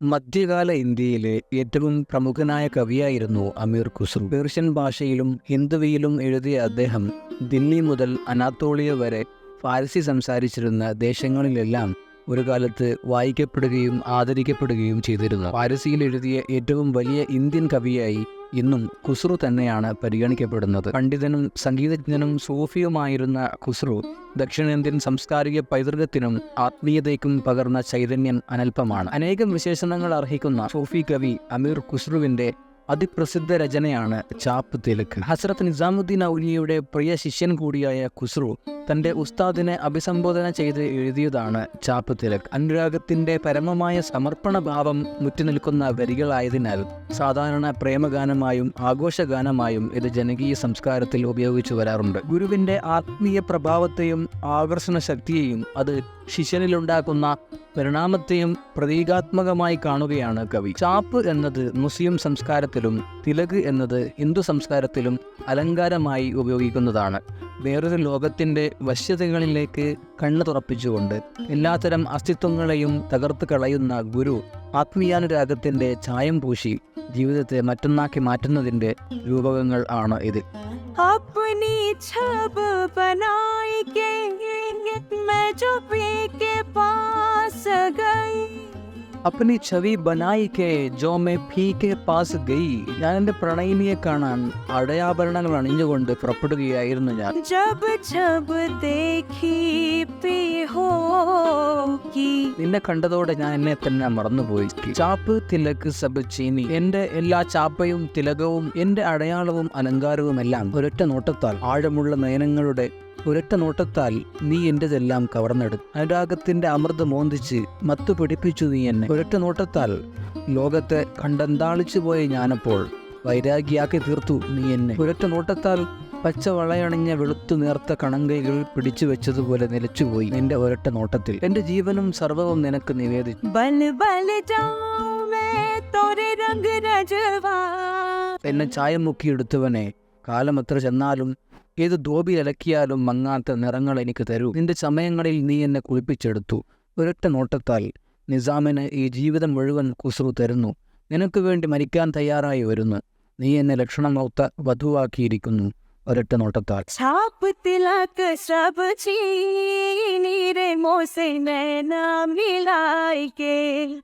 മധ്യകാല ഇന്ത്യയിലെ ഏറ്റവും പ്രമുഖനായ കവിയായിരുന്നു അമീർ ഖുസ്രു. പേർഷ്യൻ ഭാഷയിലും ഹിന്ദുവിയിലും എഴുതിയ അദ്ദേഹം ദില്ലി മുതൽ അനാത്തോളിയ വരെ ഫാരസി സംസാരിച്ചിരുന്ന ദേശങ്ങളിലെല്ലാം ഒരു കാലത്ത് വായിക്കപ്പെടുകയും ആദരിക്കപ്പെടുകയും ചെയ്തിരുന്നു. ഫാരസിയിൽ എഴുതിയ ഏറ്റവും വലിയ ഇന്ത്യൻ കവിയായി ഇന്നും ഖുസ്രു തന്നെയാണ് പരിഗണിക്കപ്പെടുന്നത്. പണ്ഡിതനും സംഗീതജ്ഞനും സൂഫിയുമായിരുന്ന ഖുസ്രു ദക്ഷിണേന്ത്യൻ സാംസ്കാരിക പൈതൃകത്തിനും ആത്മീയതയ്ക്കും പകർന്ന ചൈതന്യം അനൽപമാണ്. അനേകം വിശേഷണങ്ങൾ അർഹിക്കുന്ന സൂഫി കവി അമീർ ഖുസ്രുവിന്റെ അതിപ്രസിദ്ധ രചനയാണ് ചാപ്പ് തിലക്. ഹസ്രത്ത് നിസാമുദ്ദീൻ ഔലിയയുടെ പ്രിയ ശിഷ്യൻ കൂടിയായ ഖുസ്രു തന്റെ ഉസ്താദിനെ അഭിസംബോധന ചെയ്ത് എഴുതിയതാണ് ചാപ്പ് തിലക്. അനുരാഗത്തിന്റെ പരമമായ സമർപ്പണ ഭാവം മുറ്റുനിൽക്കുന്ന വരികളായതിനാൽ സാധാരണ പ്രേമഗാനമായും ആഘോഷഗാനമായും ഇത് ജനകീയ സംസ്കാരത്തിൽ ഉപയോഗിച്ചു വരാറുണ്ട്. ഗുരുവിന്റെ ആത്മീയ പ്രഭാവത്തെയും ആകർഷണ ശക്തിയെയും അത് ശിഷ്യനിലുണ്ടാക്കുന്ന പരിണാമത്തെയും പ്രതീകാത്മകമായി കാണുകയാണ് കവി. ചാപ്പ് എന്നത് മുസ്ലിം സംസ്കാരത്തിലും തിലക് എന്നത് ഹിന്ദു സംസ്കാരത്തിലും അലങ്കാരമായി ഉപയോഗിക്കുന്നതാണ്. വേറൊരു ലോകത്തിന്റെ വശ്യതകളിലേക്ക് കണ്ണു തുറപ്പിച്ചുകൊണ്ട് എല്ലാത്തരം അസ്തിത്വങ്ങളെയും തകർത്ത് കളയുന്ന ഗുരു ആത്മീയാനുരാഗത്തിന്റെ ചായം പൂശി ജീവിതത്തെ മറ്റൊന്നാക്കി മാറ്റുന്നതിന്റെ രൂപകങ്ങൾ ആണ് ഇത്. അപ്നി ഛവി ബനായി കെ ജോ മേ ഫീ കെ പാസ് ഗയി. ഞാൻ എൻ്റെ പ്രണയിനിയെ കാണാൻ അടയാഭരണങ്ങൾ അണിഞ്ഞുകൊണ്ട് പുറപ്പെടുകയായിരുന്നു ഞാൻ. നിന്നെ കണ്ടതോടെ ഞാൻ എന്നെ തന്നെ മറന്നുപോയി. ചാപ്പ് തിലക് സബ് ചീനി. എന്റെ എല്ലാ ചാപ്പയും തിലകവും എന്റെ അടയാളവും അലങ്കാരവും എല്ലാം ഒരൊറ്റ നോട്ടത്താൽ, ആഴമുള്ള നയനങ്ങളുടെ ഒരൊറ്റ നോട്ടത്താൽ നീ എന്റെതെല്ലാം കവർന്നെടുത്തു. അനുരാഗത്തിന്റെ അമൃത് മോന്തിച്ച് മത്തു പിടിപ്പിച്ചു നീ എന്നെ. ഒരൊറ്റ നോട്ടത്താൽ ലോകത്തെ കണ്ടന്താളിച്ചു പോയ ഞാനപ്പോൾ വൈരാഗിയാക്കി തീർത്തു നീ എന്നെ. ഒരൊറ്റ നോട്ടത്താൽ പച്ച വളയണിഞ്ഞ വെളുത്തു നേർത്ത കണങ്കൈകൾ പിടിച്ചു വെച്ചതുപോലെ നിലച്ചുപോയി നിന്റെ ഒരൊറ്റ നോട്ടത്തിൽ. എന്റെ ജീവനും സർവവും നിനക്ക് നിവേദിച്ചു. എന്നെ ചായം മുക്കിയെടുത്തവനെ, കാലം എത്ര ചെന്നാലും ഏത് ധോബി അലക്കിയാലും മങ്ങാത്ത നിറങ്ങൾ എനിക്ക് തരൂ. നിന്റെ സമയങ്ങളിൽ നീ എന്നെ കുളിപ്പിച്ചെടുത്തു. ഒരൊറ്റ നോട്ടത്താൽ നിസാമിന് ഈ ജീവിതം മുഴുവൻ ഖുസ്രു തരുന്നു. നിനക്ക് വേണ്ടി മരിക്കാൻ തയ്യാറായി വരുന്നു. നീ എന്നെ ലക്ഷണമൊത്ത വധുവാക്കിയിരിക്കുന്നു ഒരൊറ്റ നോട്ടത്താൽ. ചാപ്പ് തിലക് സബ് ചീനി രെ മോസെ നൈന മിലായി കെ.